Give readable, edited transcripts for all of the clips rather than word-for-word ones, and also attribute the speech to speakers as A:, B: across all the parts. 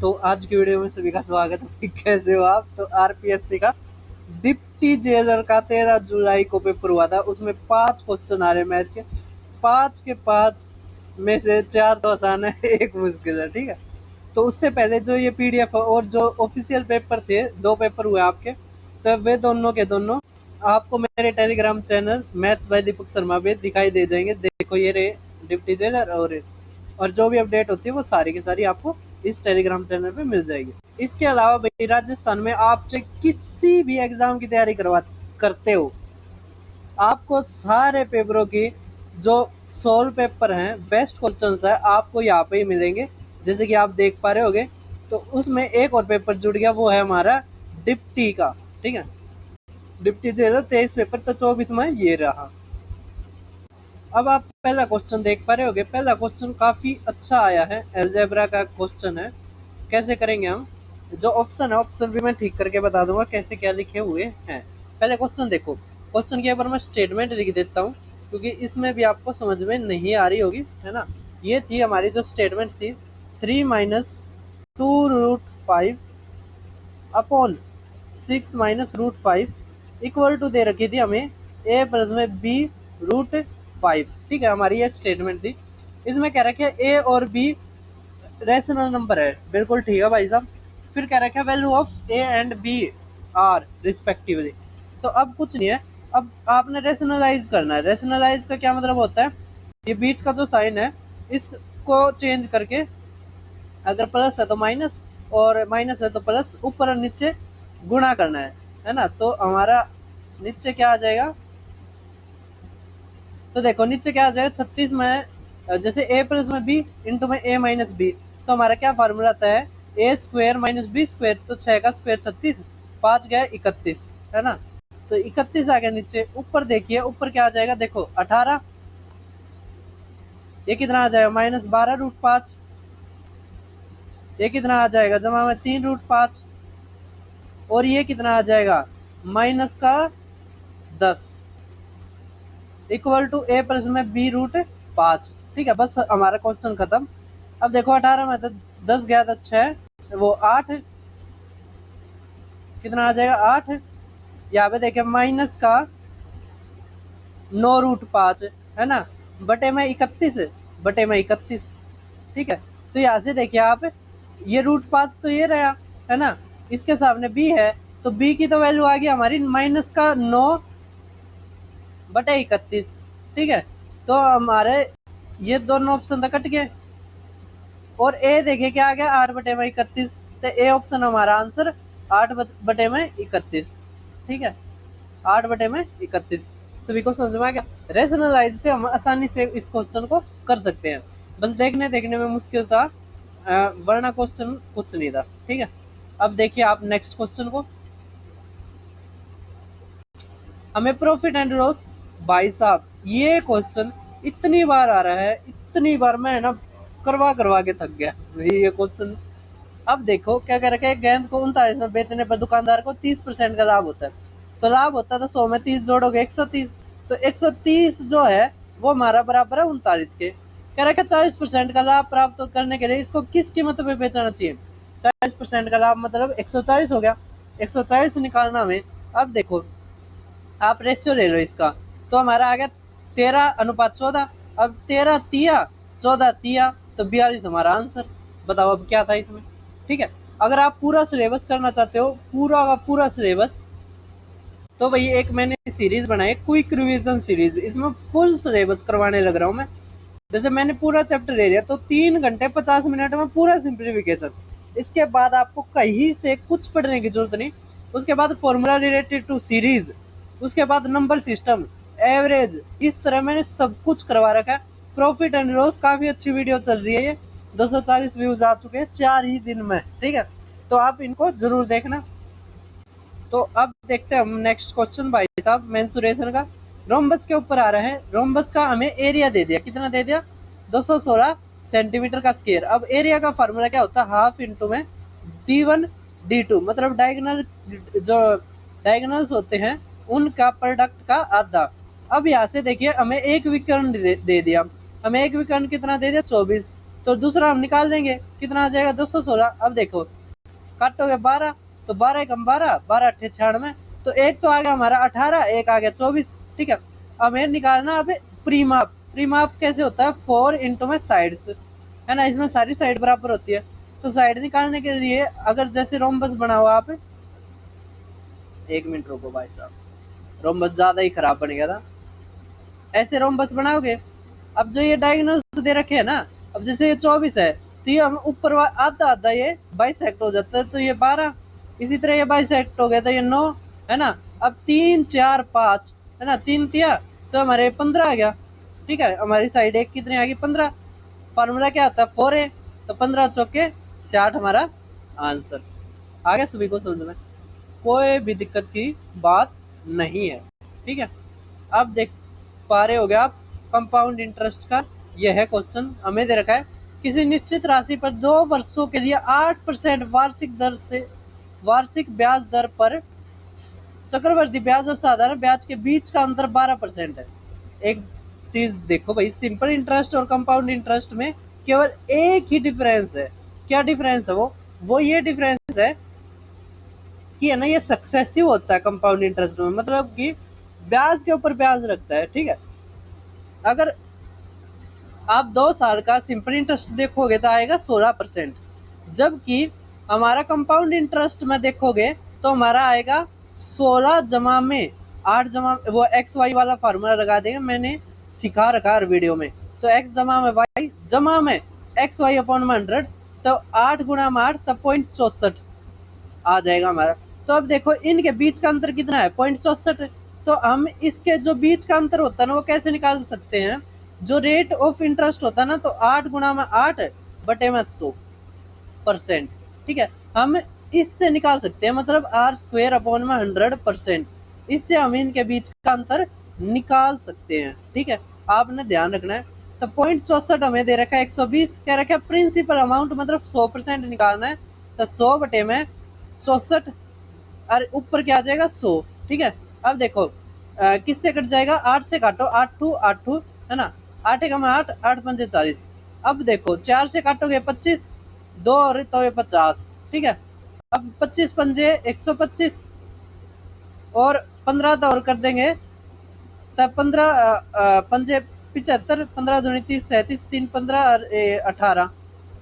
A: तो आज की वीडियो में सभी का स्वागत है। कैसे हो आप? तो आरपीएससी का डिप्टी जेलर का 13 जुलाई को पेपर हुआ था। उसमें 5 क्वेश्चन आ रहे मैथ के, 5 के 5 में से 4 तो आसान है, एक मुश्किल है। ठीक है, तो उससे पहले जो ये पीडीएफ और जो ऑफिशियल पेपर थे, 2 पेपर हुए आपके, तो वे दोनों के दोनों आपको मेरे Telegram channel maths by Deepak Sharma पे दिखाई दे जाएंगे। देखो ये रे डिप्टी जेलर, और जो भी अपडेट होती है वो सारी की सारी आपको इस टेलीग्राम चैनल पे मिल जाएगी। इसके अलावा भाई राजस्थान में आप चाहे किसी भी एग्जाम की तैयारी करते हो, आपको सारे पेपरों की जो सोल्व पेपर हैं, बेस्ट क्वेश्चंस है, आपको यहाँ पे ही मिलेंगे। जैसे कि आप देख पा रहे होगे, तो उसमें एक और पेपर जुड़ गया, वो है हमारा डिप्टी का। ठीक है, डिप्टी जेलर 23 पेपर, तो 24 में ये रहा। अब आप पहला क्वेश्चन देख पा रहे होगे। पहला क्वेश्चन काफी अच्छा आया है, अलजेब्रा का क्वेश्चन है। कैसे करेंगे हम, जो ऑप्शन है ऑप्शन भी मैं ठीक करके बता दूंगा कैसे क्या लिखे हुए हैं। पहले क्वेश्चन देखो, क्वेश्चन के ऊपर मैं स्टेटमेंट लिख देता हूँ, क्योंकि इसमें भी आपको समझ में नहीं आ रही होगी, है ना। ये थी हमारी जो स्टेटमेंट थी, 3 minus 2√5 upon 6 minus √5 equal to दे रखी थी हमें a प्लस में b√5। ठीक है, हमारी ये स्टेटमेंट थी। इसमें कह रखा है a और b रेशनल नंबर है, बिल्कुल ठीक है भाई साहब। फिर कह रखा है value of a and b are respectively. तो अब कुछ नहीं है, अब आपने रेशनलाइज करना है। रेशनलाइज का क्या मतलब होता है, ये बीच का जो साइन है इसको चेंज करके, अगर प्लस है तो माइनस, और माइनस है तो प्लस, ऊपर और नीचे गुणा करना है ना। तो हमारा नीचे क्या आ जाएगा, तो देखो नीचे क्या आ जाएगा, 36 में जैसे a प्लस में b इंटू में a माइनस b, तो हमारा क्या फार्मूला आता है, a square minus b square. तो 6 का स्क्वायर 36, 5 गया 31, है ना। तो 31 आ गया नीचे। ऊपर देखिए, ऊपर क्या आ जाएगा, देखो 18, ये कितना आ जाएगा, -12√5, ये कितना आ जाएगा, जमा में 3√5, और ये कितना आ जाएगा, माइनस का 10 इक्वल टू a प्लस में b√5। ठीक है, बस हमारा क्वेश्चन खत्म। अब देखो 18 में तो 10 गया तो 6, वो 8, कितना आ जाएगा 8। यहाँ पे देखिए माइनस का 9√5, है ना, बटे में 31, बटे में 31। ठीक है, तो यहाँ से देखिए आप, ये √5 तो ये रहा, है ना, इसके सामने b है, तो b की तो वैल्यू आ गई हमारी माइनस का 9 बटे 31। ठीक है, तो हमारे ये दोनों ऑप्शन तो कट गए, और ए देखिए क्या आ गया, 8 बटे में 31। तो ए ऑप्शन हमारा आंसर 8 बटे में 31। ठीक है, 8 बटे में 31। सभी को समझ में आ गया। रेशनलाइज से हम आसानी से इस क्वेश्चन को कर सकते हैं, बस देखने में मुश्किल था, वरना क्वेश्चन कुछ नहीं था। ठीक है, अब देखिए आप नेक्स्ट क्वेश्चन को। हमें प्रॉफिट एंड लॉस, भाई साहब ये क्वेश्चन इतनी बार आ रहा है, इतनी बार मैं ना करवा करवा के थक गया ये क्वेश्चन। अब देखो क्या कर रखा है, गेंद को 39 में बेचने पर दुकानदार को 30% का लाभ होता है। तो लाभ होता था 100 में 30 जोड़ोगे 130, तो 130 जो है वो हमारा बराबर है 39 के। कह रखा है 40% का लाभ प्राप्त करने के लिए इसको किस कीमत पे बेचना चाहिए। 40% का लाभ मतलब 140 हो गया, 140 निकालना हमें। अब देखो आप रेशियो ले लो इसका, तो हमारा आ गया 13:14। अब 13 तिया 14 तिया, तो 42 हमारा आंसर। बताओ अब क्या था इसमें। ठीक है, अगर आप पूरा सिलेबस करना चाहते हो, पूरा का पूरा सिलेबस, तो भाई एक मैंने सीरीज बनाई, क्विक रिवीजन सीरीज। इसमें फुल सिलेबस करवाने लग रहा हूँ मैं। जैसे मैंने पूरा चैप्टर ले लिया, तो 3 घंटे 50 मिनट में पूरा सिंप्लीफिकेशन। इसके बाद आपको कहीं से कुछ पढ़ने की जरूरत नहीं। उसके बाद फॉर्मूला रिलेटेड टू सीरीज, उसके बाद नंबर सिस्टम, एवरेज, इस तरह मैंने सब कुछ करवा रखा है। प्रॉफिट एंड लॉस काफी अच्छी वीडियो चल रही है, ये 240 व्यूज आ चुके हैं 4 ही दिन में। ठीक है, तो आप इनको जरूर देखना। तो अब देखते हैं हम नेक्स्ट क्वेश्चन भाई साहब, मेंसुरेशन का। रोम्बस के ऊपर आ रहे हैं, रोम्बस का हमें एरिया दे दिया, कितना दे दिया, 216 सेंटीमीटर का स्क्वायर। अब एरिया का फार्मूला क्या होता है, हाफ इंटू में d1 d2, मतलब डायगोनल, जो डायगोनल्स होते हैं उनका प्रोडक्ट का आधा। अब यहाँ से देखिए हमें एक विकर्ण दे दिया, हमें एक विकर्ण कितना दे दिया, 24। तो दूसरा हम निकाल लेंगे, कितना आ जाएगा 216। अब देखो काटोगे 12, तो 12 कम 12, 12 अट्ठे 96, तो एक तो आ गया हमारा 18, एक आ गया 24। ठीक है, अब हमें निकालना अब प्रीमाप। प्रीमाप कैसे होता है, 4 इंटू में साइड्स, है ना, इसमें सारी साइड बराबर होती है। तो साइड निकालने के लिए अगर जैसे रोम्बस बनाओ आप, एक मिनट रुको भाई साहब, रोम्बस ज्यादा ही खराब बन गया था। ऐसे रोम्बस बनाओगे, अब जो ये डायगोनल्स दे रखे है ना, अब जैसे ये 24 है, तो ये हम ऊपर आधा आधा ये बाइसेक्ट हो जाता है, तो ये 12, इसी तरह ये बाइसेक्ट हो गया तो ये 9, है ना। अब 3 4 5, है ना, 3 तिया तो हमारे 15 आ गया। ठीक है, हमारी साइड एक कितनी आ गई 15। फार्मूला क्या आता है 4a, तो 15 चौके 60 हमारा आंसर आ गया। सभी को समझ में कोई भी दिक्कत की बात नहीं है। ठीक है, अब देख पा रहे हो गया आप कंपाउंड इंटरेस्ट का यह है क्वेश्चन हमें दे रखा है। किसी निश्चित राशि पर 2 वर्षों के लिए 8% वार्षिक ब्याज दर पर चक्रवृद्धि ब्याज और साधारण ब्याज के बीच का अंतर 12% है। एक चीज देखो भाई, सिंपल इंटरेस्ट और कंपाउंड इंटरेस्ट में केवल एक ही डिफरेंस है। क्या डिफरेंस है वो ये डिफरेंस है कि है ना, ये सक्सेसिव होता है कंपाउंड इंटरेस्ट में, मतलब कि ब्याज के ऊपर ब्याज लगता है। ठीक है, अगर आप 2 साल का सिंपल इंटरेस्ट देखोगे तो आएगा 16%, जबकि हमारा कंपाउंड इंटरेस्ट में देखोगे तो हमारा आएगा 16 जमा में 8 जमा, वो एक्स वाई वाला फार्मूला लगा देंगे, मैंने सिखा रखा है वीडियो में। तो एक्स जमा में वाई जमा में एक्स वाई अपॉन में 100, तो 8 गुणा में 8 तब 0.64 आ जाएगा हमारा। तो अब देखो इनके बीच का अंतर कितना है 0.64, तो हम इसके जो बीच का अंतर होता है ना वो कैसे निकाल सकते हैं, जो रेट ऑफ इंटरेस्ट होता है ना, तो 8 गुणा में 8 बटे में 100%। ठीक है, हम इससे निकाल सकते हैं, मतलब आर स्क्वेयर अपॉन में 100%, इससे हम इनके बीच का अंतर निकाल सकते हैं। ठीक है, आपने ध्यान रखना है। तो 0.64 हमें दे रखा है 120, क्या रखा है प्रिंसिपल अमाउंट, मतलब 100% निकालना है, तो 100 बटे में 64 और ऊपर क्या आ जाएगा 100। ठीक है, अब देखो किससे कट जाएगा, 8 से काटो, 8 है ना, 8 का में 8, 8 पंजे 40। अब देखो 4 से काटोगे 25, 2 और तो 50। ठीक है, अब 25 पंजे 125 और 15 तो और कर देंगे, तब 15 पंजे 75, 15 दूनी 30, 37, 3 15 18।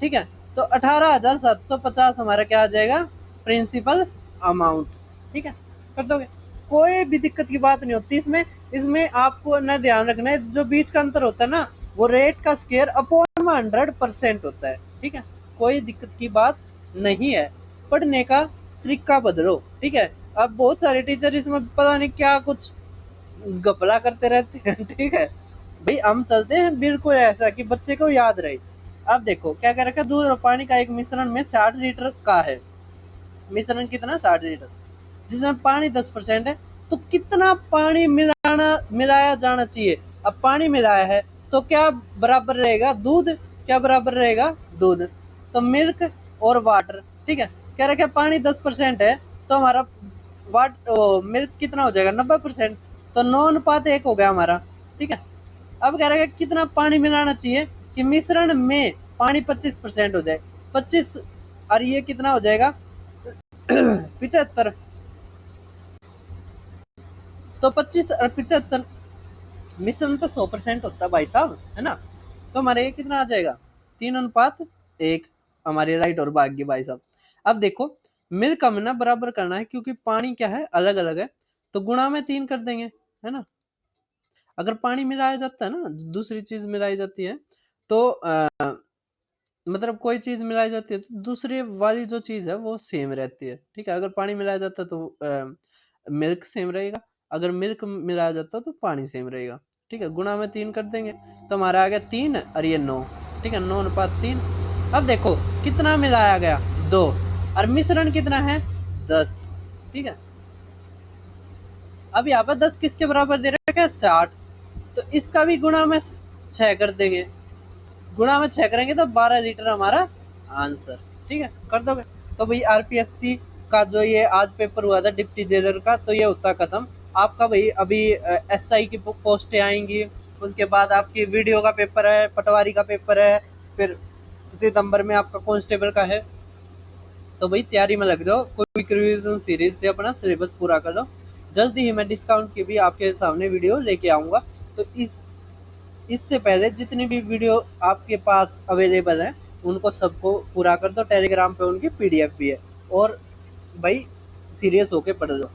A: ठीक है, तो 18,750 हमारा क्या आ जाएगा प्रिंसिपल अमाउंट। ठीक है, कर दोगे, कोई भी दिक्कत की बात नहीं होती इसमें। इसमें आपको ना ध्यान रखना है, जो बीच का अंतर होता है ना वो रेट का स्केयर अपॉन में 100% होता है। ठीक है, कोई दिक्कत की बात नहीं है, पढ़ने का तरीका बदलो। ठीक है, अब बहुत सारे टीचर इसमें पता नहीं क्या कुछ गपला करते रहते हैं। ठीक है भाई, हम चलते हैं बिल्कुल ऐसा कि बच्चे को याद रहे। अब देखो क्या कर रखा है, दूध और पानी का एक मिश्रण में 60 लीटर का है, मिश्रण कितना 60 लीटर, जिसमें पानी 10% है, तो कितना पानी मिलाया जाना चाहिए। अब पानी मिलाया है तो क्या बराबर रहेगा दूध, क्या बराबर रहेगा दूध, तो मिल्क और वाटर। ठीक है, कह रखा है पानी 10% है, तो हमारा मिल्क कितना हो जाएगा 90%, तो 9:1 हो गया हमारा। ठीक है, अब कह रहा है कितना पानी मिलाना चाहिए कि मिश्रण में पानी 25% हो जाए, 25 और ये कितना हो जाएगा 75, तो 25 और 75 मिश्रण तो 100% होता है भाई साहब, है ना। तो हमारे ये कितना आ जाएगा 3:1 हमारे राइट और भाग्य भाई साहब। अब देखो मिल्क हमें ना बराबर करना है, क्योंकि पानी क्या है अलग अलग है, तो गुणा में 3 कर देंगे, है ना। अगर पानी मिलाया जाता है ना, दूसरी चीज मिलाई जाती है, तो मतलब कोई चीज मिलाई जाती है तो दूसरी वाली जो चीज है वो सेम रहती है। ठीक है, अगर पानी मिलाया जाता है तो मिल्क सेम रहेगा, अगर मिल्क मिलाया जाता है तो पानी सेम रहेगा। ठीक है, गुणा में 3 कर देंगे, तो हमारा आ गया 3 और ये 9। ठीक है, 9:3। अब देखो कितना मिलाया गया 2, और मिश्रण कितना है 10। ठीक है, अब यहाँ पर 10 किसके बराबर दे रखा है 60, तो इसका भी गुणा में 6 कर देंगे, गुणा में 6 करेंगे तो 12 लीटर हमारा आंसर। ठीक है, कर दोगे। तो भाई आरपीएससी का जो ये आज पेपर हुआ था डिप्टी जेलर का, तो ये होता खत्म आपका भाई। अभी एसआई की पोस्टें आएंगी, उसके बाद आपकी वीडियो का पेपर है, पटवारी का पेपर है, फिर सितंबर में आपका कांस्टेबल का है, तो भाई तैयारी में लग जाओ। क्विक रिवीजन सीरीज से अपना सिलेबस पूरा कर लो। जल्दी ही मैं डिस्काउंट की भी आपके सामने वीडियो लेके आऊँगा। तो इससे पहले जितनी भी वीडियो आपके पास अवेलेबल हैं उनको सबको पूरा कर दो। टेलीग्राम पे उनकी PDF भी है। और भाई सीरियस होके पढ़ लो।